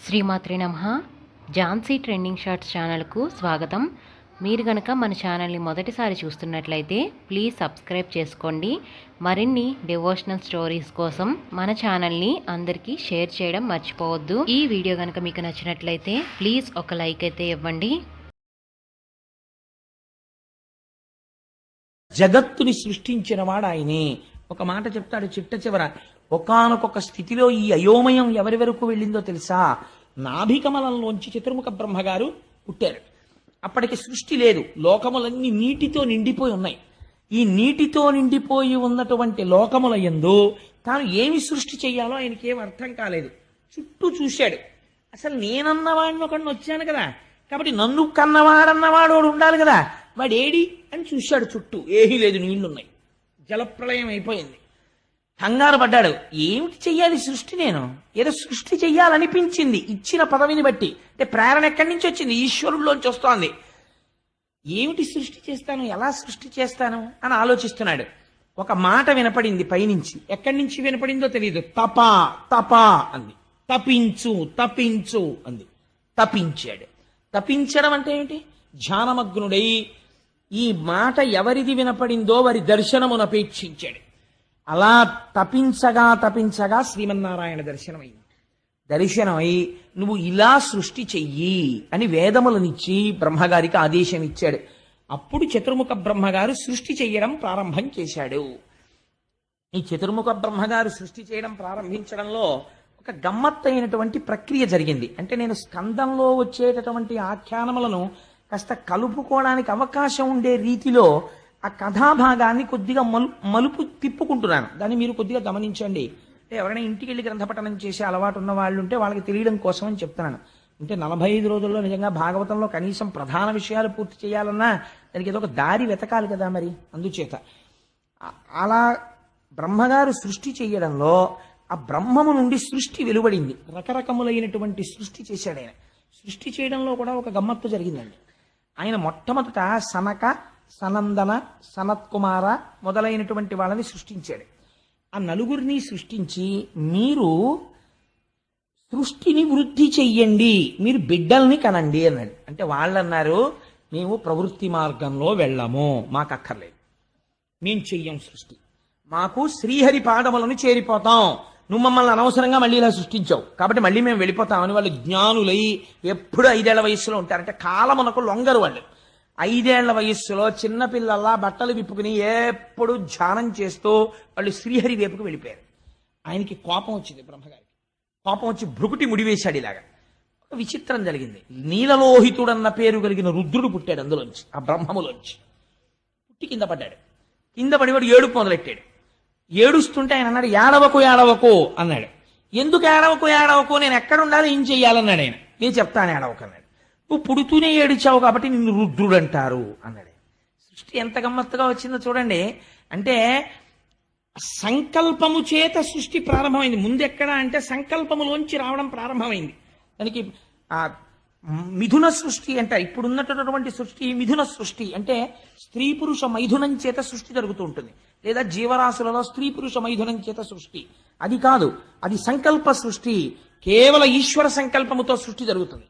శ్రీమాత్రే నమః. Jhansi trending shorts ఛానల్కు స్వాగతం. మీరు గనక మన ఛానల్ని మొదటిసారి చూస్తున్నట్లయితే ప్లీజ్ సబ్స్క్రైబ్ చేసుకోండి. మరిన్ని డివోషనల్ స్టోరీస్ కోసం మన ఛానల్ని అందరికీ షేర్ చేయడం మర్చిపోవద్దు. ఈ వీడియో కనుక మీకు నచ్చినట్లయితే ప్లీజ్ ఒక లైక్ అయితే ఇవ్వండి. జగత్తుని సృష్టించిన వాడు ఆయనే. ఒక మాట చెప్తాడు చిట్ట చివర, ఒకానొక స్థితిలో ఈ అయోమయం ఎవరి వరకు వెళ్ళిందో తెలుసా? నాభికమలంలోంచి చతుర్ముఖ బ్రహ్మగారు పుట్టారు. అప్పటికి సృష్టి లేదు, లోకములన్నీ నీటితో నిండిపోయి ఉన్నాయి. ఈ నీటితో నిండిపోయి ఉన్నటువంటి లోకముల యందు తాను ఏమి సృష్టి చెయ్యాలో ఆయనకేం అర్థం కాలేదు. చుట్టూ చూశాడు. అసలు నేనన్నవాడిని ఒకడిని వచ్చాను కదా, కాబట్టి నన్ను కన్నవాడన్నవాడు వాడు ఉండాలి కదా, వాడేడి అని చూశాడు. చుట్టూ ఏమీ లేదు, నీళ్లున్నాయి, జలప్రళయం అయిపోయింది. కంగారు పడ్డాడు. ఏమిటి చెయ్యాలి సృష్టి? నేను ఏదో సృష్టి చెయ్యాలనిపించింది ఇచ్చిన పదవిని బట్టి. అంటే ప్రేరణ ఎక్కడి నుంచి వచ్చింది? ఈశ్వరుల్లోంచి వస్తోంది. ఏమిటి సృష్టి చేస్తాను, ఎలా సృష్టి చేస్తాను అని ఆలోచిస్తున్నాడు. ఒక మాట వినపడింది పైనుంచి. ఎక్కడి నుంచి వినపడిందో తెలియదు. తపా తపా అంది. తపించు తపించు అంది. తపించాడు. తపించడం అంటే ఏమిటి? ధ్యానమగ్నుడై ఈ మాట ఎవరిది వినపడిందో వారి దర్శనమునపేక్షించాడు. అలా తపించగా తపించగా శ్రీమన్నారాయణ దర్శనమైంది. దర్శనమై నువ్వు ఇలా సృష్టి చెయ్యి అని వేదములనిచ్చి బ్రహ్మగారికి ఆదేశం ఇచ్చాడు. అప్పుడు చతుర్ముఖ బ్రహ్మగారు సృష్టి చెయ్యడం ప్రారంభం చేశాడు. ఈ చతుర్ముఖ బ్రహ్మగారు సృష్టి చేయడం ప్రారంభించడంలో ఒక గమ్మత్తైనటువంటి ప్రక్రియ జరిగింది. అంటే నేను స్కందంలో వచ్చేటటువంటి ఆఖ్యానములను కాస్త కలుపుకోవడానికి అవకాశం ఉండే రీతిలో ఆ కథాభాగాన్ని కొద్దిగా మలుపు తిప్పుకుంటున్నాను. దాన్ని మీరు కొద్దిగా గమనించండి. అంటే ఎవరైనా ఇంటికి వెళ్ళి గ్రంథపఠనం చేసే అలవాటు ఉన్న వాళ్ళు ఉంటే వాళ్ళకి తెలియడం కోసం అని చెప్తున్నాను. అంటే 45 రోజుల్లో నిజంగా భాగవతంలో కనీసం ప్రధాన విషయాలు పూర్తి చేయాలన్నా దానికి ఏదో ఒక దారి వెతకాలి కదా. మరి అందుచేత అలా బ్రహ్మగారు సృష్టి చేయడంలో ఆ బ్రహ్మము నుండి సృష్టి వెలువడింది. రకరకములైనటువంటి సృష్టి చేశాడు ఆయన. సృష్టి చేయడంలో కూడా ఒక గమ్మత్తు జరిగిందండి. ఆయన మొట్టమొదట సనక, సనందన, సనత్కుమార మొదలైనటువంటి వాళ్ళని సృష్టించాడు. ఆ నలుగురిని సృష్టించి మీరు సృష్టిని వృద్ధి చెయ్యండి, మీరు బిడ్డల్ని కనండి అన్నాడు. అంటే వాళ్ళు అన్నారు, మేము ప్రవృత్తి మార్గంలో వెళ్ళము, మాకు అక్కర్లేదు, మేము చెయ్యం సృష్టి, మాకు శ్రీహరి పాదములను చేరిపోతాం, నువ్వు మమ్మల్ని అనవసరంగా మళ్ళీ ఇలా సృష్టించావు కాబట్టి మళ్ళీ మేము వెళ్ళిపోతామని వాళ్ళు జ్ఞానులై ఎప్పుడు 5 ఏళ్ల వయస్సులో ఉంటారంటే కాలమునకు లొంగరు. వాళ్ళు 5 ఏళ్ల వయస్సులో చిన్నపిల్లల్లా బట్టలు విప్పుకుని ఎప్పుడు ధ్యానం చేస్తూ వాళ్ళు శ్రీహరి వైపుకు వెళ్ళిపోయారు. ఆయనకి కోపం వచ్చింది. బ్రహ్మగారికి కోపం వచ్చి భృకుటి ముడివేశాడు. ఇలాగా ఒక విచిత్రం జరిగింది. నీలలోహితుడన్న పేరు కలిగిన రుద్రుడు పుట్టాడు అందులోంచి, ఆ బ్రహ్మములోంచి. పుట్టి కింద పడ్డాడు. కింద పడివాడు ఏడుపు మొదలెట్టాడు. ఏడుస్తుంటే ఆయన అన్నాడు, ఏడవకు ఏడవకు అన్నాడు. ఎందుకు ఏడవకు ఏడవకు, నేను ఎక్కడ ఉండాలి, ఏం చెయ్యాలన్నాడు ఆయన. నేను చెప్తాను ఏడవకు అన్నాడు. నువ్వు పుడుతూనే ఏడిచావు కాబట్టి నిన్ను రుద్రుడు అంటారు అన్నాడు. సృష్టి ఎంత గమ్మత్తుగా వచ్చిందో చూడండి. అంటే సంకల్పము చేత సృష్టి ప్రారంభమైంది. ముందు ఎక్కడ అంటే సంకల్పములోంచి రావడం ప్రారంభమైంది. దానికి ఆ మిథున సృష్టి అంటారు. ఇప్పుడున్నటువంటి సృష్టి మిథున సృష్టి. అంటే స్త్రీ పురుష మైథునం చేత సృష్టి జరుగుతూ ఉంటుంది. లేదా జీవరాశులలో స్త్రీ పురుష మైథునం చేత సృష్టి. అది కాదు, అది సంకల్ప సృష్టి. కేవల ఈశ్వర సంకల్పముతో సృష్టి జరుగుతుంది.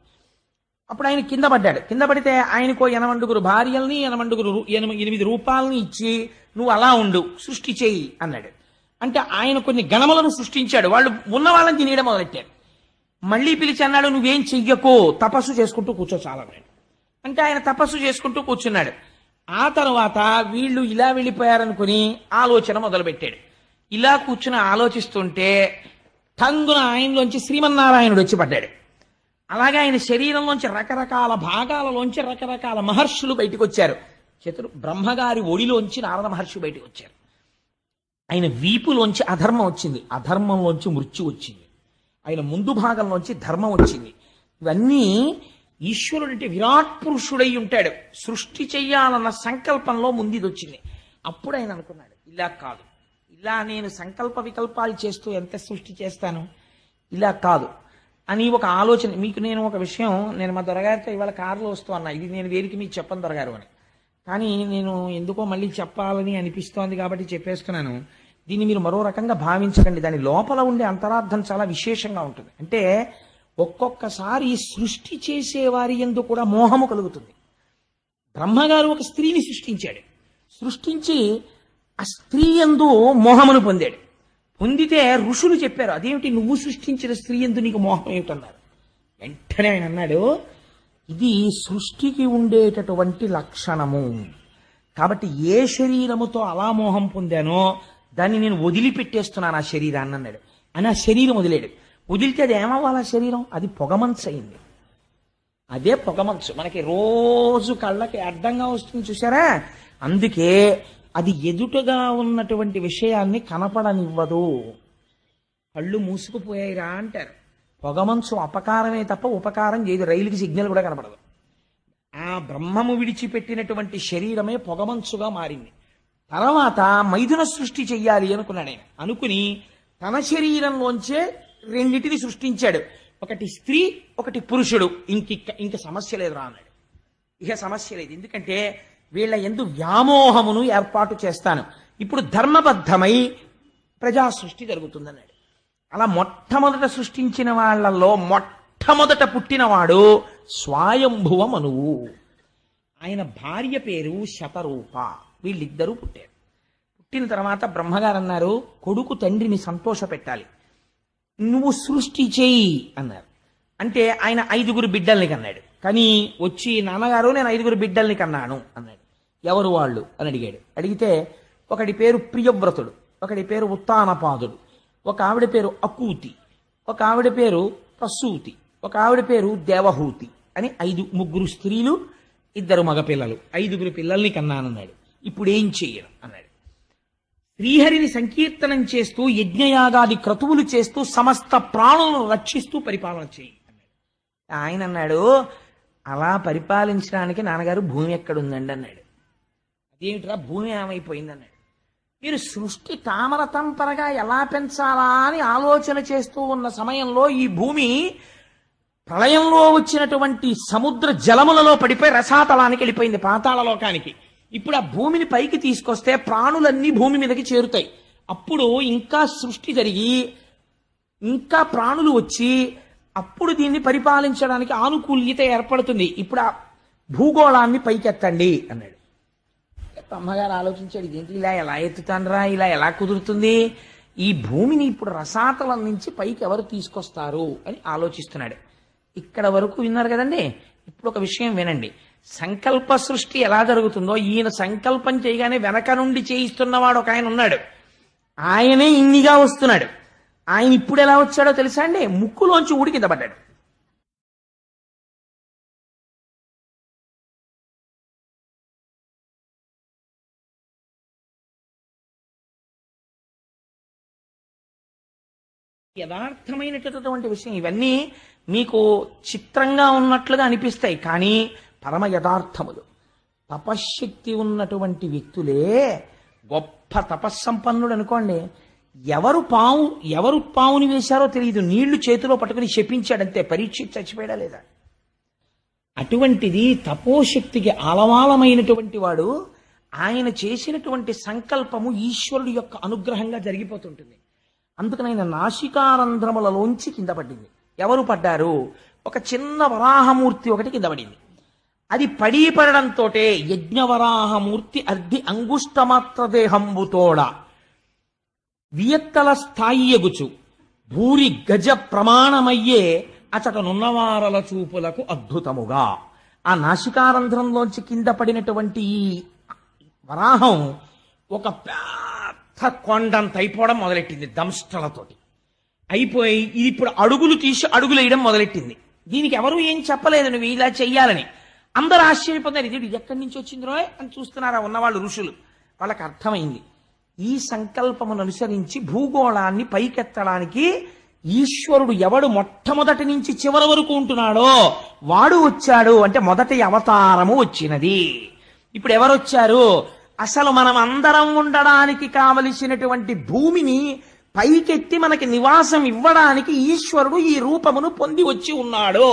అప్పుడు ఆయన కింద పడ్డాడు. కింద పడితే ఆయనకో 8 భార్యల్ని 8 రూపాలని ఇచ్చి నువ్వు అలా ఉండు, సృష్టి చేయి అన్నాడు. అంటే ఆయన కొన్ని గణములను సృష్టించాడు. వాళ్ళు ఉన్న వాళ్ళని తినేయడం మొదలెట్టారు. మళ్ళీ పిలిచి అన్నాడు, నువ్వేం చెయ్యకో, తపస్సు చేసుకుంటూ కూర్చో చాలన్నాడు. అంటే ఆయన తపస్సు చేసుకుంటూ కూర్చున్నాడు. ఆ తర్వాత వీళ్ళు ఇలా వెళ్ళిపోయారనుకుని ఆలోచన మొదలుపెట్టాడు. ఇలా కూర్చుని ఆలోచిస్తుంటే ఠంగున ఆయనలోంచి శ్రీమన్నారాయణుడు వచ్చి పడ్డాడు. అలాగే ఆయన శరీరంలోంచి రకరకాల భాగాలలోంచి రకరకాల మహర్షులు బయటకు వచ్చారు. బ్రహ్మగారి ఒడిలోంచి నారద మహర్షి బయటకు వచ్చారు. ఆయన వీపులోంచి అధర్మం వచ్చింది, అధర్మంలోంచి మృత్యు వచ్చింది. ఆయన ముందు భాగంలోంచి ధర్మం వచ్చింది. ఇవన్నీ ఈశ్వరుడు అంటే విరాట్ పురుషుడై ఉంటాడు. సృష్టి చెయ్యాలన్న సంకల్పంలో ముందు వచ్చింది. అప్పుడు ఆయన అనుకున్నాడు, ఇలా కాదు, ఇలా నేను సంకల్ప వికల్పాలు చేస్తూ ఎంత సృష్టి చేస్తాను, ఇలా కాదు అని ఒక ఆలోచన. మీకు నేను ఒక విషయం, నేను మా దొరగారితో ఇవాళ కారులో వస్తూ అన్నా, ఇది నేను వేరికి మీకు చెప్పను దొరగారు అని, కానీ నేను ఎందుకో మళ్ళీ చెప్పాలని అనిపిస్తోంది కాబట్టి చెప్పేస్తున్నాను. దీన్ని మీరు మరో రకంగా భావించకండి. దాని లోపల ఉండే అంతరార్థం చాలా విశేషంగా ఉంటుంది. అంటే ఒక్కొక్కసారి సృష్టి చేసేవారి యందు కూడా మోహము కలుగుతుంది. బ్రహ్మగారు ఒక స్త్రీని సృష్టించాడు. సృష్టించి ఆ స్త్రీ యందు మోహమును పొందాడు. పొందితే ఋషులు చెప్పారు, అదేమిటి నువ్వు సృష్టించిన స్త్రీ యందు నీకు మోహం ఏమిటన్నారు. వెంటనే ఆయన అన్నాడు, ఇది సృష్టికి ఉండేటటువంటి లక్షణము. కాబట్టి ఏ శరీరముతో అలా మోహం పొందానో దాన్ని నేను వదిలిపెట్టేస్తున్నాను ఆ శరీరాన్ని అన్నాడు. అని ఆ శరీరం వదిలేడు. వదిలితే అది ఏమవ్వాలి? ఆ శరీరం అది పొగమంచు అయింది. అదే పొగమంచు మనకి రోజు కళ్ళకి అడ్డంగా వస్తుంది చూసారా. అందుకే అది ఎదుటగా ఉన్నటువంటి విషయాన్ని కనపడనివ్వదు. కళ్ళు మూసుకుపోయాయిరా అంటారు. పొగమంచు అపకారమే తప్ప ఉపకారం చేయదు. రైలుకి సిగ్నల్ కూడా కనపడదు. ఆ బ్రహ్మము విడిచిపెట్టినటువంటి శరీరమే పొగమంచుగా మారింది. తర్వాత మైథున సృష్టి చెయ్యాలి అనుకున్నాడు ఆయన. అనుకుని తన శరీరంలోంచే రెండింటిని సృష్టించాడు. ఒకటి స్త్రీ, ఒకటి పురుషుడు. ఇంక సమస్య లేదు రా అన్నాడు. ఇక సమస్య లేదు, ఎందుకంటే వీళ్ళ యందు వ్యామోహమును ఏర్పాటు చేస్తాను. ఇప్పుడు ధర్మబద్ధమై ప్రజా సృష్టి జరుగుతుందన్నాడు. అలా మొట్టమొదట సృష్టించిన వాళ్ళల్లో మొట్టమొదట పుట్టినవాడు స్వయంభువ మనువు. ఆయన భార్య పేరు శతరూప. వీళ్ళిద్దరూ పుట్టారు. పుట్టిన తర్వాత బ్రహ్మగారు అన్నారు, కొడుకు తండ్రిని సంతోష పెట్టాలి, నువ్వు సృష్టి చేయి అన్నారు. అంటే ఆయన 5 బిడ్డల్ని కన్నాడు. కానీ వచ్చి నాన్నగారు నేను 5 బిడ్డల్ని కన్నాను అన్నాడు. ఎవరు వాళ్ళు అని అడిగాడు. అడిగితే ఒకడి పేరు ప్రియవ్రతుడు, ఒకడి పేరు ఉత్తానపాదుడు, ఒక ఆవిడ పేరు అకూతి, ఒక ఆవిడ పేరు ప్రసూతి, ఒక ఆవిడ పేరు దేవహూతి అని 3 స్త్రీలు 2 మగపిల్లలు 5 పిల్లల్ని కన్నానన్నాడు. ఇప్పుడు ఏం చెయ్యను అన్నాడు. శ్రీహరిని సంకీర్తనం చేస్తూ యజ్ఞయాగాది క్రతువులు చేస్తూ సమస్త ప్రాణులను రక్షిస్తూ పరిపాలన చేయి అన్నాడు. ఆయన అన్నాడు, అలా పరిపాలించడానికి నాన్నగారు భూమి ఎక్కడుందండి అన్నాడు. అదేమిట్రా భూమి ఏమైపోయింది అన్నాడు. మీరు సృష్టి తామరతంపరగా ఎలా పెంచాలా అని ఆలోచన చేస్తూ ఉన్న సమయంలో ఈ భూమి ప్రళయంలో వచ్చినటువంటి సముద్ర జలములలో పడిపోయి రసాతలానికి వెళ్ళిపోయింది, పాతాళలోకానికి. ఇప్పుడు ఆ భూమిని పైకి తీసుకొస్తే ప్రాణులన్నీ భూమి మీదకి చేరుతాయి. అప్పుడు ఇంకా సృష్టి జరిగి ఇంకా ప్రాణులు వచ్చి అప్పుడు దీన్ని పరిపాలించడానికి ఆనుకూల్యత ఏర్పడుతుంది. ఇప్పుడు ఆ భూగోళాన్ని పైకెత్తండి అన్నాడు. అమ్మగారు ఆలోచించాడు, ఇదేంటి ఇలా ఎలా ఎత్తుతానరా, ఇలా ఎలా కుదురుతుంది, ఈ భూమిని ఇప్పుడు రసాతలం నుంచి పైకి ఎవరు తీసుకొస్తారు అని ఆలోచిస్తున్నాడు. ఇక్కడ వరకు విన్నారు కదండి. ఇప్పుడు ఒక విషయం వినండి. సంకల్ప సృష్టి ఎలా జరుగుతుందో ఈయన సంకల్పం చేయగానే వెనక నుండి చేయిస్తున్నవాడు ఒక ఆయన ఉన్నాడు. ఆయనే ఇన్నిగా వస్తున్నాడు. ఆయన ఇప్పుడు ఎలా వచ్చాడో తెలుసా అండి? ముక్కులోంచి ఊడి కింద పడ్డాడు. యథార్థమైనటువంటి విషయం. ఇవన్నీ మీకు చిత్రంగా ఉన్నట్లుగా అనిపిస్తాయి, కానీ పరమ యథార్థములు. తపశ్శక్తి ఉన్నటువంటి వ్యక్తులే గొప్ప తపస్సంపన్నుడు అనుకోండి. ఎవరు పావుని వేశారో తెలియదు, నీళ్లు చేతిలో పట్టుకుని శపించాడంతే, పరీక్ష చచ్చిపోయాడా లేదా. అటువంటిది తపోశక్తికి ఆలవాలమైనటువంటి వాడు. ఆయన చేసినటువంటి సంకల్పము ఈశ్వరుడి యొక్క అనుగ్రహంగా జరిగిపోతుంటుంది. అందుకని ఆయన నాసికారంధ్రములలోంచి కింద పడింది. ఎవరు పడ్డారు? ఒక చిన్న వరాహమూర్తి ఒకటి కింద పడింది. అది పడడంతో యజ్ఞవరాహమూర్తి అర్ధి అంగుష్టమాత్ర దేహంబుతోడ వియత్తల స్థాయి ఎగుచు భూరి గజ ప్రమాణమయ్యే అచటనున్నవారల చూపులకు అద్భుతముగా. ఆ నాసికారంధ్రంలోంచి కింద పడినటువంటి ఈ వరాహం ఒక పెద్ద కొండంత అయిపోవడం మొదలెట్టింది. దంష్టలతోటి అయిపోయి ఇది ఇప్పుడు అడుగులు తీసి అడుగులు వేయడం మొదలెట్టింది. దీనికి ఎవరు ఏం చెప్పలేదు నువ్వు ఇలా చెయ్యాలని. అందరూ ఆశ్చర్యపోతారు, ఇది ఎక్కడి నుంచి వచ్చిందిరో అని చూస్తున్నారా ఉన్నవాళ్ళు ఋషులు. వాళ్ళకి అర్థమైంది, ఈ సంకల్పమును అనుసరించి భూగోళాన్ని పైకెత్తడానికి ఈశ్వరుడు ఎవడు మొట్టమొదటి నుంచి చివరి వరకు ఉంటున్నాడో వాడు వచ్చాడు. అంటే మొదటి అవతారము వచ్చినది. ఇప్పుడు ఎవరు వచ్చారు? అసలు మనం అందరం ఉండడానికి కావలసినటువంటి భూమిని పైకెత్తి మనకి నివాసం ఇవ్వడానికి ఈశ్వరుడు ఈ రూపమును పొంది వచ్చి ఉన్నాడు.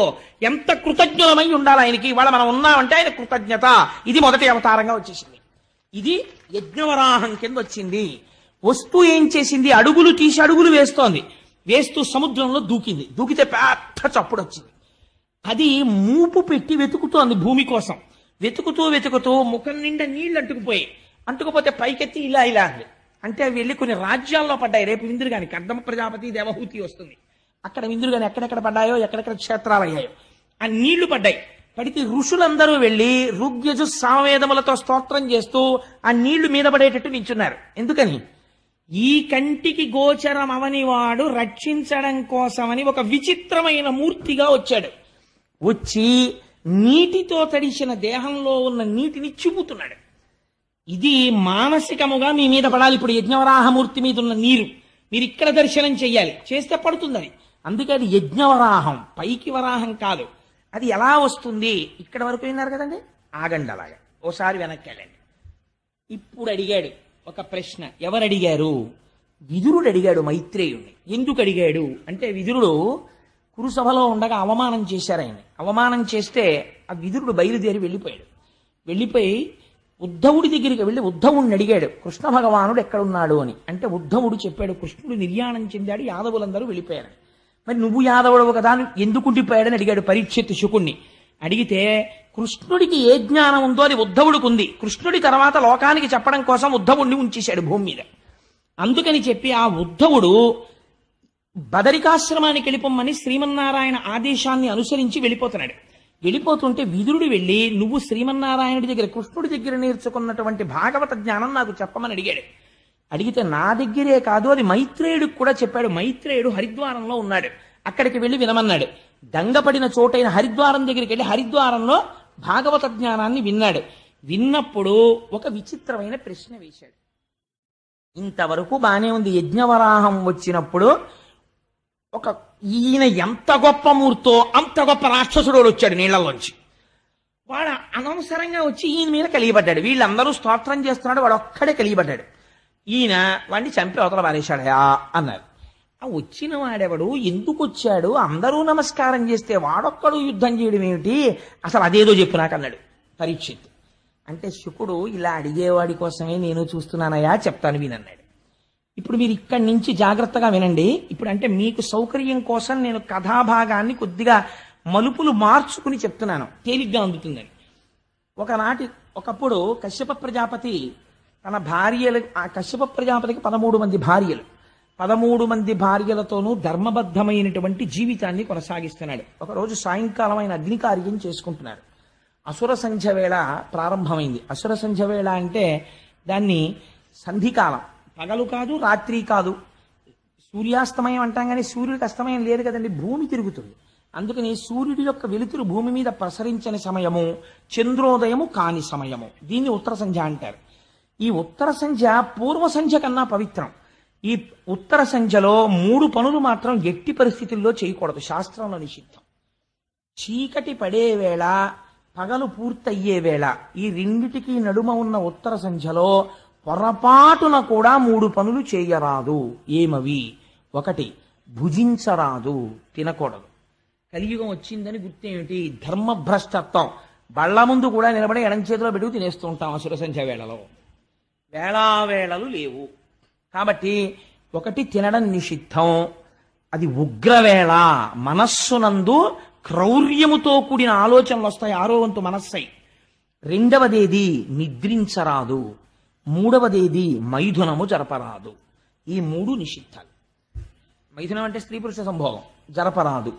ఎంత కృతజ్ఞులమై ఉండాలి ఆయనకి. ఇవాళ మనం ఉన్నామంటే ఆయన కృతజ్ఞత. ఇది మొదటి అవతారంగా వచ్చేసింది. ఇది యజ్ఞవరాహం కింద వచ్చింది. వస్తూ ఏం చేసింది? అడుగులు తీసి అడుగులు వేస్తోంది. వేస్తూ సముద్రంలో దూకింది. దూకితే పెద్ద చప్పుడు వచ్చింది. అది మూపు పెట్టి వెతుకుతోంది భూమి కోసం. వెతుకుతూ వెతుకుతూ ముఖం నిండా నీళ్లు అంటుకుపోతే పైకెత్తి ఇలా ఇలా అంది. అంటే అవి వెళ్ళి కొన్ని రాజ్యాల్లో పడ్డాయి. రేపు విందురు గాని కర్దమ ప్రజాపతి దేవహూతి వస్తుంది. అక్కడ విందురు గాని ఎక్కడెక్కడ పడ్డాయో, ఎక్కడెక్కడ క్షేత్రాలు అయ్యాయో ఆ నీళ్లు పడ్డాయి. పడితే ఋషులందరూ వెళ్ళి ఋగ్యజు సామవేదములతో స్తోత్రం చేస్తూ ఆ నీళ్లు మీద పడేటట్టు నించున్నారు. ఎందుకని? ఈ కంటికి గోచరం అవనివాడు రక్షించడం కోసమని ఒక విచిత్రమైన మూర్తిగా వచ్చాడు. వచ్చి నీటితో తడిసిన దేహంలో ఉన్న నీటిని చిమ్ముతున్నాడు. ఇది మానసికముగా మీ మీద పడాలి. ఇప్పుడు యజ్ఞవరాహమూర్తి మీద ఉన్న నీరు మీరు ఇక్కడ దర్శనం చెయ్యాలి. చేస్తే పడుతుందని. అందుకే అది యజ్ఞవరాహం, పైకి వరాహం కాదు. అది ఎలా వస్తుంది? ఇక్కడ వరకు విన్నారు కదండి, ఆగండి అలాగా, ఓసారి వెనక్కి వెళ్ళండి. ఇప్పుడు అడిగాడు ఒక ప్రశ్న. ఎవరు అడిగారు? విదురుడు అడిగాడు మైత్రేయుణ్ణి. ఎందుకు అడిగాడు అంటే, విదురుడు కురుసభలో ఉండగా అవమానం చేశారు ఆయన. అవమానం చేస్తే ఆ విదురుడు బయలుదేరి వెళ్ళిపోయాడు. వెళ్ళిపోయి ఉద్ధవుడి దగ్గరికి వెళ్ళి ఉద్ధవుడిని అడిగాడు, కృష్ణ భగవానుడు ఎక్కడున్నాడు అని. అంటే ఉద్ధవుడు చెప్పాడు, కృష్ణుడు నిర్యాణం చెందాడు, యాదవులందరూ వెళ్ళిపోయారు. మరి నువ్వు యాదవుడవు కదా, ఎందుకు ఉండిపోయాడని అడిగాడు పరీక్షిత్తు శుకుణ్ణి. అడిగితే కృష్ణుడికి ఏ జ్ఞానం ఉందో అది ఉద్ధవుడికి ఉంది. కృష్ణుడి తర్వాత లోకానికి చెప్పడం కోసం ఉద్ధవుడిని ఉంచేశాడు భూమి మీద. అందుకని చెప్పి ఆ ఉద్ధవుడు బదరికాశ్రమానికి వెళ్ళిపోమ్మని శ్రీమన్నారాయణ ఆదేశాన్ని అనుసరించి వెళ్ళిపోతున్నాడు. వెళ్ళిపోతుంటే విదురుడు వెళ్ళి, నువ్వు శ్రీమన్నారాయణుడి దగ్గర కృష్ణుడి దగ్గర నేర్చుకున్నటువంటి భాగవత జ్ఞానం నాకు చెప్పమని అడిగాడు. అడిగితే నా దగ్గరే కాదు, అది మైత్రేయుడికి కూడా చెప్పాడు. మైత్రేయుడు హరిద్వారంలో ఉన్నాడు, అక్కడికి వెళ్ళి వినమన్నాడు. దంగపడిన చోటైన హరిద్వారం దగ్గరికి వెళ్ళి హరిద్వారంలో భాగవత జ్ఞానాన్ని విన్నాడు. విన్నప్పుడు ఒక విచిత్రమైన ప్రశ్న వేశాడు. ఇంతవరకు బానే ఉంది. యజ్ఞవరాహం వచ్చినప్పుడు ఒక ఈయన ఎంత గొప్ప మూర్తో అంత గొప్ప రాక్షసుడు వచ్చాడు నీళ్లలోంచి. వాడు అనవసరంగా వచ్చి ఈయన మీద కలిగిపడ్డాడు. వీళ్ళందరూ స్తోత్రం చేస్తున్నాడు, వాడు ఒక్కడే కలిగిపడ్డాడు. ఈయన వాడిని చంపి అవతల పారేశాడయా అన్నారు. ఆ వచ్చిన వాడెవడు, ఎందుకు వచ్చాడు, అందరూ నమస్కారం చేస్తే వాడొక్కడు యుద్ధం చేయడం ఏమిటి, అసలు అదేదో చెప్పు నాకు అన్నాడు పరీక్షిత్. అంటే శుకుడు, ఇలా అడిగేవాడి కోసమే నేను చూస్తున్నానయా, చెప్తాను వినన్నాడు. ఇప్పుడు మీరు ఇక్కడి నుంచి జాగ్రత్తగా వినండి. ఇప్పుడు అంటే మీకు సౌకర్యం కోసం నేను కథాభాగాన్ని కొద్దిగా మలుపులు మార్చుకుని చెప్తున్నాను, తేలిగ్గా అందుతుందని. ఒకప్పుడు కశ్యప ప్రజాపతి తన భార్యలు, ఆ కశ్యప ప్రజాపతికి 13 మంది భార్యలు, 13 మంది భార్యలతోనూ ధర్మబద్ధమైనటువంటి జీవితాన్ని కొనసాగిస్తున్నాడు. ఒకరోజు సాయంకాలం ఆయన అగ్నికార్యం చేసుకుంటున్నాడు. అసుర సంధ్య వేళ ప్రారంభమైంది. అసుర సంధ్య వేళ అంటే దాన్ని సంధికాలం, పగలు కాదు రాత్రి కాదు. సూర్యాస్తమయం అంటాం కానీ సూర్యుడికి అస్తమయం లేదు కదండి, భూమి తిరుగుతుంది. అందుకని సూర్యుడి యొక్క వెలుతురు భూమి మీద ప్రసరించని సమయము, చంద్రోదయము కాని సమయము, దీన్ని ఉత్తర సంధ్య అంటారు. ఈ ఉత్తర సంధ్య పూర్వ సంధ్య కన్నా పవిత్రం. ఈ ఉత్తర సంధ్యలో 3 పనులు మాత్రం ఎట్టి పరిస్థితుల్లో చేయకూడదు, శాస్త్రంలో నిషిద్ధం. చీకటి పడే వేళ, పగలు పూర్తయ్యే వేళ, ఈ రెండిటికి నడుమ ఉన్న ఉత్తర సంధ్యలో పొరపాటున కూడా 3 పనులు చేయరాదు. ఏమవి? 1, భుజించరాదు, తినకూడదు. కలియుగం వచ్చిందని గుర్తేమిటి? ధర్మభ్రష్టత్వం. బళ్ళ ముందు కూడా నిలబడి ఎడం చేతిలో పెట్టుకు తినేస్తూ ఉంటాం అసుర సంధ్య వేళలో. వేళావేళలు లేవు కాబట్టి 1, తినడం నిషిద్ధం. అది ఉగ్రవేళ. మనస్సునందు క్రౌర్యముతో కూడిన ఆలోచనలు వస్తాయి, 6వ వంతు మనస్సై. 2వదేది నిద్రించరాదు. 3వదేది మైథునము జరపరాదు. ఈ 3 నిషిద్ధాలు. మైథునం అంటే స్త్రీ పురుష సంభోగం, జరపరాదు.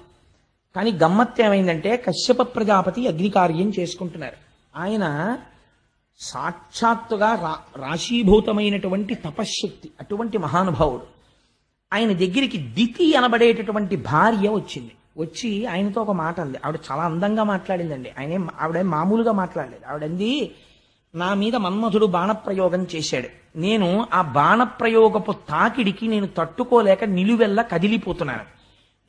కానీ గమ్మత్తు ఏమైందంటే, కశ్యప ప్రజాపతి అగ్నికార్యం చేసుకుంటున్నారు. ఆయన సాక్షాత్తుగా రాశీభూతమైనటువంటి తపశ్శక్తి, అటువంటి మహానుభావుడు. ఆయన దగ్గరికి దితి అనబడేటటువంటి భార్య వచ్చింది. వచ్చి ఆయనతో ఒక మాట అంది. ఆవిడ చాలా అందంగా మాట్లాడిందండి. ఆవిడ మామూలుగా మాట్లాడలేదు. ఆవిడంది, నా మీద మన్మధుడు బాణప్రయోగం చేశాడు. నేను ఆ బాణప్రయోగపు తాకిడికి నేను తట్టుకోలేక నిలువెల్లా కదిలిపోతున్నాను.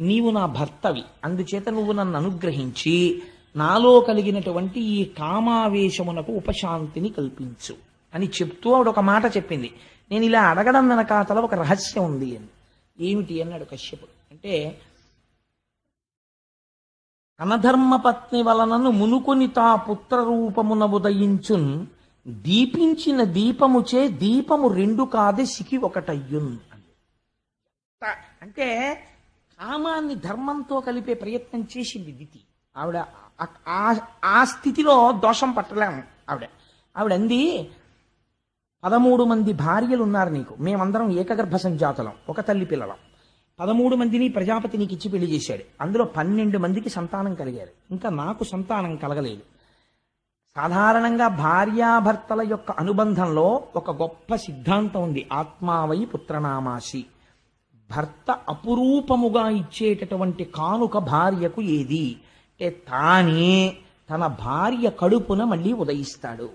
నీవు నా భర్తవి, అందుచేత నువ్వు నన్ను అనుగ్రహించి నాలో కలిగినటువంటి ఈ కామావేశమునకు ఉపశాంతిని కల్పించు అని చెప్తూ ఆవిడ ఒక మాట చెప్పింది. నేను ఇలా అడగడం వెనకాతల ఒక రహస్యం ఉంది అని. ఏమిటి అన్నాడు కశ్యపుడు. అంటే, అనధర్మపత్ని వలనను మునుకొని తా పుత్ర రూపమున ఉదయించున్, దీపించిన దీపముచే దీపము 2 కాదే సికి 1 అయ్యున్. అంటే కామాన్ని ధర్మంతో కలిపే ప్రయత్నం చేసింది దితి. ఆవిడ ఆ స్థితిలో దోషం పట్టలేము. ఆవిడ అంది, 13 మంది భార్యలు ఉన్నారు నీకు, మేమందరం ఏకగర్భ సంజాతులం, ఒక తల్లి పిల్లలం. 13 మందిని ప్రజాపతి నీకు ఇచ్చి పెళ్లి చేశాడు. అందులో 12 మందికి సంతానం కలిగారు, ఇంకా నాకు సంతానం కలగలేదు. సాధారణంగా భార్యాభర్తల యొక్క అనుబంధంలో ఒక గొప్ప సిద్ధాంతం ఉంది, ఆత్మావై పుత్రనామాసి. భర్త అపురూపముగా ఇచ్చేటటువంటి కానుక భార్యకు ఏది అంటే తానే తన భార్య కడుపున మళ్ళీ ఉదయిస్తాడు.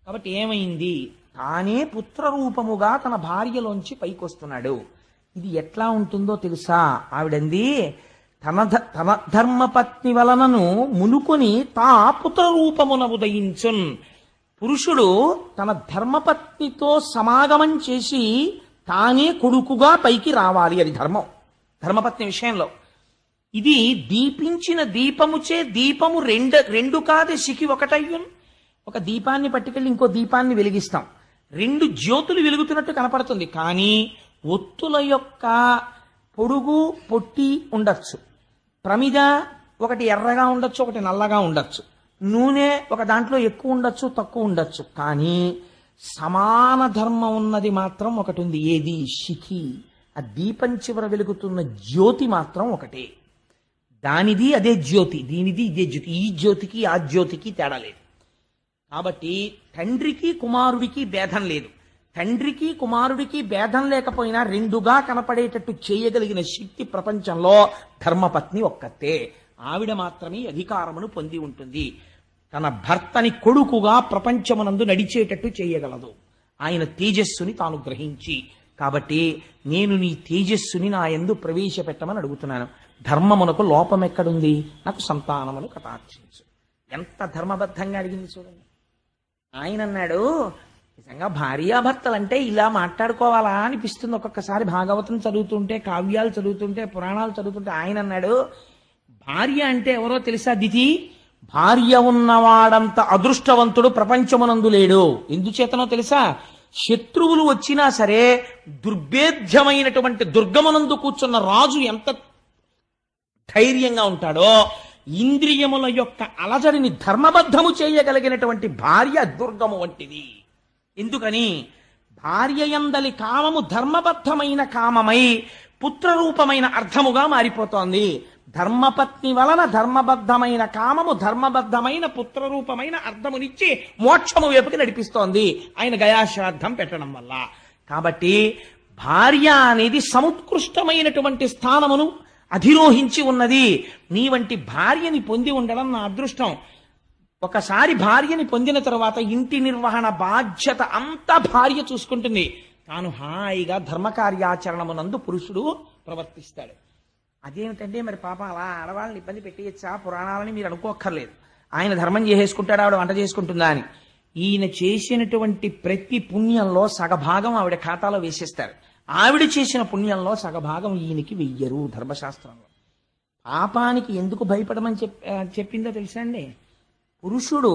కాబట్టి ఏమైంది, తానే పుత్రరూపముగా తన భార్యలోంచి పైకొస్తున్నాడు. ఇది ఎట్లా ఉంటుందో తెలుసా? ఆవిడంది, తన ధర్మపత్ని వలనను మునుకొని తా పుత్రరూపమున ఉదయించున్. పురుషుడు తన ధర్మపత్నితో సమాగమం చేసి తానే కొడుకుగా పైకి రావాలి. అది ధర్మం. ధర్మపత్ని విషయంలో ఇది దీపించిన దీపముచే దీపము రెండు కాదే సికి ఒకటయ్యున్. ఒక దీపాన్ని పట్టుకెళ్ళి ఇంకో దీపాన్ని వెలిగిస్తాం, 2 జ్యోతులు వెలుగుతున్నట్టు కనపడుతుంది. కానీ ఒత్తుల యొక్క పొడుగు పొట్టి ఉండొచ్చు, ప్రమిద ఒకటి ఎర్రగా ఉండొచ్చు, ఒకటి నల్లగా ఉండొచ్చు, నూనె ఒక దాంట్లో ఎక్కువ ఉండొచ్చు, తక్కువ ఉండొచ్చు. కానీ సమాన ధర్మం ఉన్నది మాత్రం ఒకటి ఉంది. ఏది? శిఖి. ఆ దీపం చివర వెలుగుతున్న జ్యోతి మాత్రం ఒకటే. దానిది అదే జ్యోతి, దీనిది ఇదే జ్యోతి. ఈ జ్యోతికి ఆ జ్యోతికి తేడా లేదు. కాబట్టి తండ్రికి కుమారుడికి భేదం లేదు. తండ్రికి కుమారుడికి భేదం లేకపోయినా రెండుగా కనపడేటట్టు చేయగలిగిన శక్తి ప్రపంచంలో ధర్మపత్ని ఒక్కతే. ఆవిడ మాత్రమే అధికారమును పొంది ఉంటుంది. తన భర్తని కొడుకుగా ప్రపంచమునందు నడిచేటట్టు చేయగలదు, ఆయన తేజస్సుని తాను గ్రహించి. కాబట్టి నేను నీ తేజస్సుని నా యందు ప్రవేశపెట్టమని అడుగుతున్నాను. ధర్మమునకు లోపం ఎక్కడుంది? నాకు సంతానమును కటాక్షించు. ఎంత ధర్మబద్ధంగా అడిగింది చూడండి. ఆయన అన్నాడు, నిజంగా భార్యాభర్తలంటే ఇలా మాట్లాడుకోవాలా అనిపిస్తుంది ఒక్కొక్కసారి. భాగవతం చదువుతుంటే, కావ్యాలు చదువుతుంటే, పురాణాలు చదువుతుంటే. ఆయన అన్నాడు, భార్య అంటే ఎవరో తెలుసా దితి? భార్య ఉన్నవాడంత అదృష్టవంతుడు ప్రపంచమునందు లేడు. ఎందుచేతనో తెలుసా? శత్రువులు వచ్చినా సరే దుర్భేద్యమైనటువంటి దుర్గమునందు కూర్చున్న రాజు ఎంత ధైర్యంగా ఉంటాడో, ఇంద్రియముల యొక్క అలజడిని ధర్మబద్ధము చేయగలిగినటువంటి భార్య దుర్గము వంటిది. ఎందుకని? భార్య యందలి కామము ధర్మబద్ధమైన కామమై పుత్రరూపమైన అర్థముగా మారిపోతోంది. ధర్మపత్ని వలన ధర్మబద్ధమైన కామము ధర్మబద్ధమైన పుత్రరూపమైన అర్థమునిచ్చి మోక్షము వైపుకి నడిపిస్తోంది ఆయన గయాశ్రాద్ధం పెట్టడం వల్ల. కాబట్టి భార్య అనేది సముత్కృష్టమైనటువంటి స్థానమును అధిరోహించి ఉన్నది. నీ వంటి భార్యని పొంది ఉండడం నా అదృష్టం. ఒకసారి భార్యని పొందిన తర్వాత ఇంటి నిర్వహణ బాధ్యత అంతా భార్య చూసుకుంటుంది. తాను హాయిగా ధర్మకార్యాచరణమునందు పురుషుడు ప్రవర్తిస్తాడు. అదేమిటంటే మరి పాపం అలా ఆడవాళ్ళని ఇబ్బంది పెట్టేయచ్చా పురాణాలని మీరు అనుకోక్కర్లేదు. ఆయన ధర్మం చేసేసుకుంటాడు, ఆవిడ వంట చేసుకుంటుందా అని. ఈయన చేసినటువంటి ప్రతి పుణ్యంలో సగభాగం ఆవిడ ఖాతాలో వేసేస్తారు. ఆవిడ చేసిన పుణ్యంలో సగభాగం ఈయనకి వెయ్యరు ధర్మశాస్త్రంలో. పాపానికి ఎందుకు భయపడమని చెప్పిందో తెలుసా అండి? పురుషుడు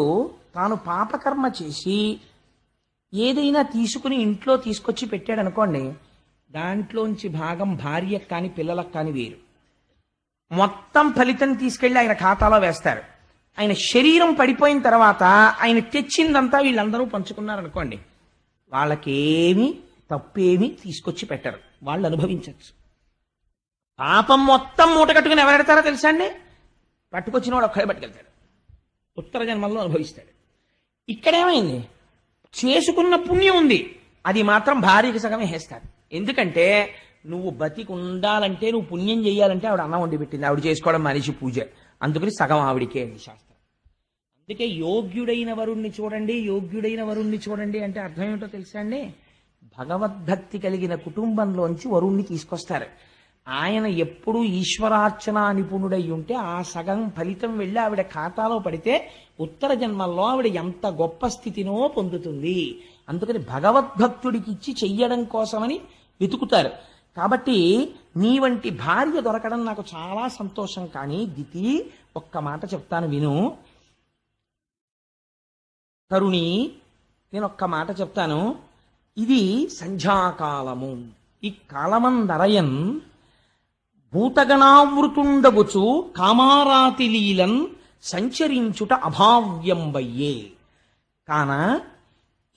తాను పాపకర్మ చేసి ఏదైనా తీసుకుని ఇంట్లో తీసుకొచ్చి పెట్టాడు అనుకోండి, దాంట్లోంచి భాగం భార్యకు కానీ పిల్లలకు కానీ వేరు. మొత్తం ఫలితం తీసుకెళ్లి ఆయన ఖాతాలో వేస్తారు. ఆయన శరీరం పడిపోయిన తర్వాత ఆయన తెచ్చిందంతా వీళ్ళందరూ పంచుకున్నారనుకోండి, వాళ్ళకేమీ తప్పేమీ తీసుకొచ్చి పెట్టరు, వాళ్ళు అనుభవించవచ్చు. పాపం మొత్తం మూట కట్టుకుని ఎవరెడతారో తెలుసా అండి? పట్టుకొచ్చిన వాడు ఒక్కడే పట్టుకెళ్తాడు, ఉత్తర జన్మల్లో అనుభవిస్తాడు. ఇక్కడేమైంది? చేసుకున్న పుణ్యం ఉంది, అది మాత్రం భార్యకి సగమే వేస్తారు. ఎందుకంటే నువ్వు బతికి ఉండాలంటే, నువ్వు పుణ్యం చేయాలంటే ఆవిడ అన్నం వండి పెట్టింది, ఆవిడ చేసుకోవడం మనిషి పూజ, అందుకని సగం ఆవిడికే అది శాస్త్రం. అందుకే యోగ్యుడైన వరుణ్ణి చూడండి, యోగ్యుడైన వరుణ్ణి చూడండి అంటే అర్థం ఏమిటో తెలుసా అండి? భగవద్భక్తి కలిగిన కుటుంబంలోంచి వరుణ్ణి తీసుకొస్తారు. ఆయన ఎప్పుడూ ఈశ్వరార్చన నిపుణుడై ఉంటే ఆ సగం ఫలితం వెళ్ళి ఆవిడ ఖాతాలో పడితే ఉత్తర జన్మల్లో ఆవిడ ఎంత గొప్ప స్థితినో పొందుతుంది. అందుకని భగవద్భక్తుడికి ఇచ్చి చెయ్యడం కోసమని వెతుకుతారు. కాబట్టి నీ వంటి భార్య దొరకడం నాకు చాలా సంతోషం. కానీ దితి, ఒక్క మాట చెప్తాను విను. తరుణి, నేను ఒక్క మాట చెప్తాను. ఇది సంధ్యాకాలము. ఈ కాలమందరయన్ భూతగణావృతుండగుచు కామారాతి లీలన్ సంచరించుట అభావ్యంబయ్యే. కాన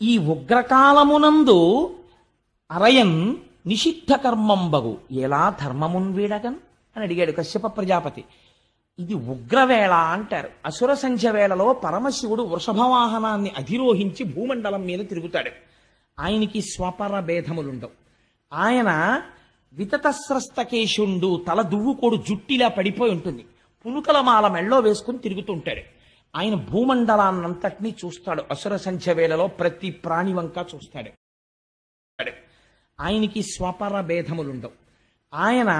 ఈ ఉగ్రకాలమునందు అరయన్ నిషిద్ధ కర్మంబగు ఎలా ధర్మమున్ వీడగన్ అని అడిగాడు కశ్యప ప్రజాపతి. ఇది ఉగ్రవేళ అంటారు. అసుర సంధ్య వేళలో పరమశివుడు వృషభవాహనాన్ని అధిరోహించి భూమండలం మీద తిరుగుతాడు. ఆయనకి స్వపర భేదములుండవు. ఆయన వితతస్రస్తకేశుండు, తల దువ్వుకోడు జుట్టిలా పడిపోయి ఉంటుంది. పులుకల మాల మెళ్ళో వేసుకుని తిరుగుతుంటాడు. ఆయన భూమండలాన్నంతటినీ చూస్తాడు. అసుర సంధ్య వేళలో ప్రతి ప్రాణి వంక చూస్తాడు. ఆయనకి స్వపర భేదములుండవు. ఆయన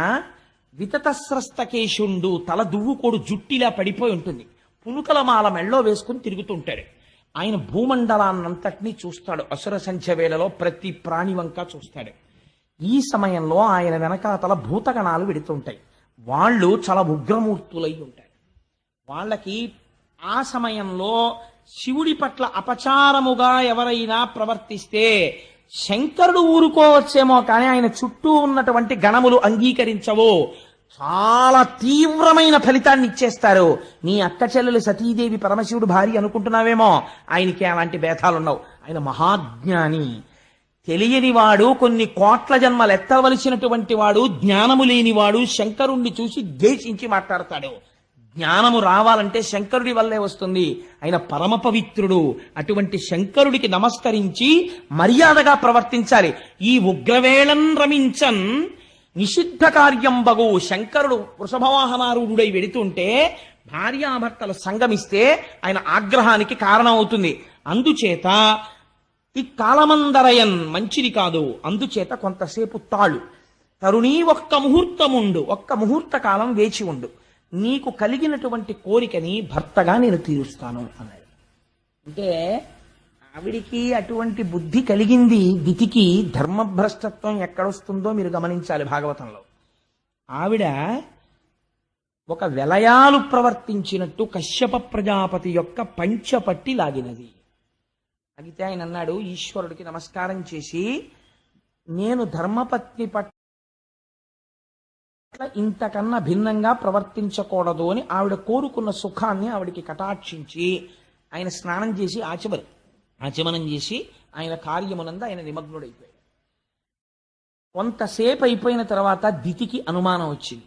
వితతస్రస్తకేశుండు, తల దువ్వుకోడు జుట్టిలా పడిపోయి ఉంటుంది. పులుకల మాల మెళ్ళో వేసుకుని తిరుగుతుంటాడు. ఆయన భూమండలాన్నంతటినీ చూస్తాడు. అసుర సంధ్య వేళలో ప్రతి ప్రాణి వంక చూస్తాడు. ఈ సమయంలో ఆయన వెనకాతల భూతగణాలు వెడుతుంటాయి. వాళ్ళు చాలా ఉగ్రమూర్తులై ఉంటారు. వాళ్ళకి ఆ సమయంలో శివుడి పట్ల అపచారముగా ఎవరైనా ప్రవర్తిస్తే శంకరుడు ఊరుకోవచ్చేమో, కానీ ఆయన చుట్టూ ఉన్నటువంటి గణములు అంగీకరించవు. చాలా తీవ్రమైన ఫలితాన్ని ఇచ్చేస్తారు. నీ అక్క చెల్లెలు సతీదేవి పరమశివుడు భార్య అనుకుంటున్నావేమో, ఆయనకి అలాంటి భేదాలున్నావు. ఆయన మహాజ్ఞాని, తెలియనివాడు, కొన్ని కోట్ల జన్మలు ఎత్తవలసినటువంటి వాడు, జ్ఞానము లేనివాడు. శంకరుణ్ణి చూసి ద్వేషించి మాట్లాడతాడు. జ్ఞానము రావాలంటే శంకరుడి వల్లే వస్తుంది. ఆయన పరమ పవిత్రుడు. అటువంటి శంకరుడికి నమస్కరించి మర్యాదగా ప్రవర్తించాలి. ఈ ఉగ్రవేళన్ రమించన్ నిషిద్ధ కార్యం బగు. శంకరుడు వృషభవాహనారూఢుడై వెడుతుంటే భార్యాభర్తలు సంగమిస్తే ఆయన ఆగ్రహానికి కారణం అవుతుంది. అందుచేత ఈ కాలమందరయన్ మంచిది కాదు. అందుచేత కొంతసేపు తాళు, తరుణీ ఒక్క ముహూర్తముండు, ఒక్క ముహూర్త కాలం వేచి ఉండు, నీకు కలిగినటువంటి కోరికని భర్తగా నేను తీరుస్తాను అన్నాడు. అంటే ఆవిడికి అటువంటి బుద్ధి కలిగింది. దితికి ధర్మభ్రష్టత్వం ఎక్కడొస్తుందో మీరు గమనించాలి భాగవతంలో. ఆవిడ ఒక వెలయాలు ప్రవర్తించినట్టు కశ్యప ప్రజాపతి యొక్క పంచపట్టి లాగినది. అడిగితే ఆయన అన్నాడు, ఈశ్వరుడికి నమస్కారం చేసి, నేను ధర్మపత్ని పట్ల ఇంతకన్నా భిన్నంగా ప్రవర్తించకూడదు అని ఆవిడ కోరుకున్న సుఖాన్ని ఆవిడికి కటాక్షించి ఆయన స్నానం చేసి ఆచమనం చేసి ఆయన కార్యమునందు ఆయన నిమగ్నుడైపోయాడు. కొంతసేపు అయిపోయిన తర్వాత దితికి అనుమానం వచ్చింది.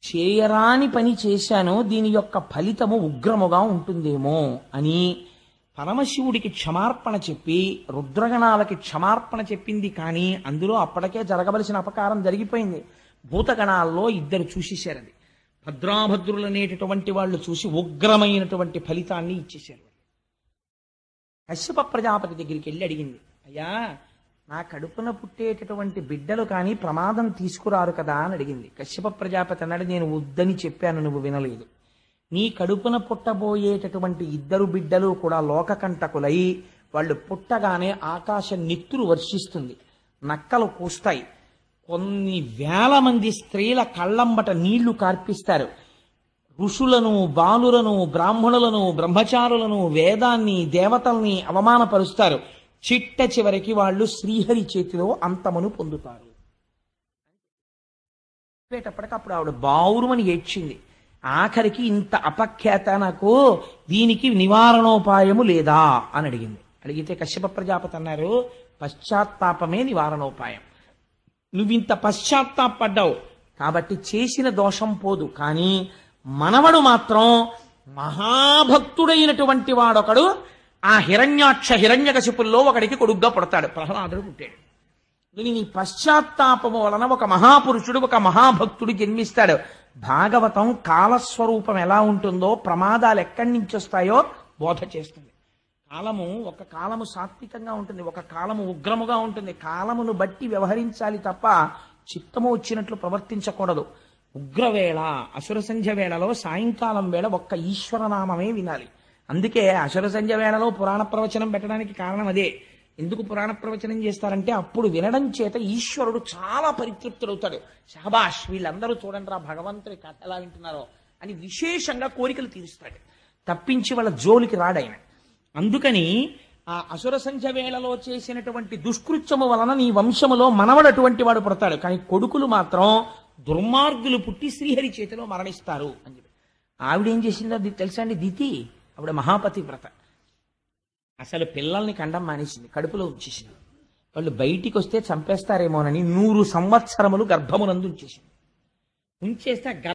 చేయరాని పని చేశాను, దీని యొక్క ఫలితము ఉగ్రముగా ఉంటుందేమో అని పరమశివుడికి క్షమార్పణ చెప్పి రుద్రగణాలకి క్షమార్పణ చెప్పింది. కానీ అందులో అప్పటికే జరగవలసిన అపకారం జరిగిపోయింది. భూతగణాల్లో ఇద్దరు చూసేశారది. భద్రాభద్రులనేటటువంటి వాళ్ళు చూసి ఉగ్రమైనటువంటి ఫలితాన్ని ఇచ్చేశారు. కశ్యప ప్రజాపతి దగ్గరికి వెళ్ళి అడిగింది, అయ్యా నా కడుపున పుట్టేటటువంటి బిడ్డలు కానీ ప్రమాదం తీసుకురారు కదా అని అడిగింది. కశ్యప ప్రజాపతి అన్నాడు, నేను వద్దని చెప్పాను, నువ్వు వినలేదు. నీ కడుపున పుట్టబోయేటటువంటి ఇద్దరు బిడ్డలు కూడా లోకకంటకులై వాళ్ళు పుట్టగానే ఆకాశం నెత్తురు వర్షిస్తుంది, నక్కలు కూస్తాయి, కొన్ని వేల మంది స్త్రీల కళ్ళంబట నీళ్లు కార్పిస్తారు, ఋషులను, బాలులను, బ్రాహ్మణులను, బ్రహ్మచారులను, వేదాన్ని, దేవతల్ని అవమానపరుస్తారు. చిట్ట చివరికి వాళ్ళు శ్రీహరి చేతిలో అంతమును పొందుతారు. చెప్పేటప్పటికప్పుడు ఆవిడ బావురుమని ఏడ్చింది. ఆఖరికి ఇంత అపఖ్యాత నాకు, దీనికి నివారణోపాయము లేదా అని అడిగింది. అడిగితే కశ్యప ప్రజాపతి అన్నారు, పశ్చాత్తాపమే నివారణోపాయం. నువ్వింత పశ్చాత్తాపడ్డావు కాబట్టి చేసిన దోషం పోదు. కానీ మనవడు మాత్రం మహాభక్తుడైనటువంటి వాడొకడు ఆ హిరణ్యకశిపుల్లో ఒకడికి కొడుగ్గా పుడతాడు. ప్రహ్లాదుడు పుట్టాడు. నీ పశ్చాత్తాపము వలన ఒక మహాపురుషుడు, ఒక మహాభక్తుడు జన్మిస్తాడు. భాగవతం కాలస్వరూపం ఎలా ఉంటుందో, ప్రమాదాలు ఎక్కడి నుంచి వస్తాయో బోధ చేస్తుంది. ఒక కాలము సాత్వికంగా ఉంటుంది, ఒక కాలము ఉగ్రముగా ఉంటుంది. కాలమును బట్టి వ్యవహరించాలి తప్ప చిత్తము వచ్చినట్లు ప్రవర్తించకూడదు. ఉగ్రవేళ, అసుర సంధ్య వేళలో సాయంకాలం వేళ ఒక్క ఈశ్వరనామమే వినాలి. అందుకే అసుర సంధ్య వేళలో పురాణ ప్రవచనం పెట్టడానికి కారణం అదే. ఎందుకు పురాణ ప్రవచనం చేస్తారంటే అప్పుడు వినడం చేత ఈశ్వరుడు చాలా పరితృప్తుడవుతాడు. షహబాష్, వీళ్ళందరూ చూడండి రా భగవంతుడి కథ ఎలా వింటున్నారో అని విశేషంగా కోరికలు తీరుస్తాడు. తప్పించి వాళ్ళ జోలికి రాడాయన. అందుకని ఆ అసుర సంధ్య వేళలో చేసినటువంటి దుష్కృత్యము వలన నీ వంశములో మనవడు అటువంటి వాడు పుడతాడు. కానీ కొడుకులు మాత్రం దుర్మార్గులు పుట్టి శ్రీహరి చేతిలో మరణిస్తారు అని చెప్పి ఆవిడేం చేసిందో అది తెలుసా అండి? దితి ఆవిడ మహాపతి వ్రత. అసలు పిల్లల్ని కండం మానేసింది, కడుపులో ఉంచేసింది. వాళ్ళు బయటికి వస్తే చంపేస్తారేమోనని 100 సంవత్సరములు గర్భమునందు ఉంచేసింది. ఉంచేస్తే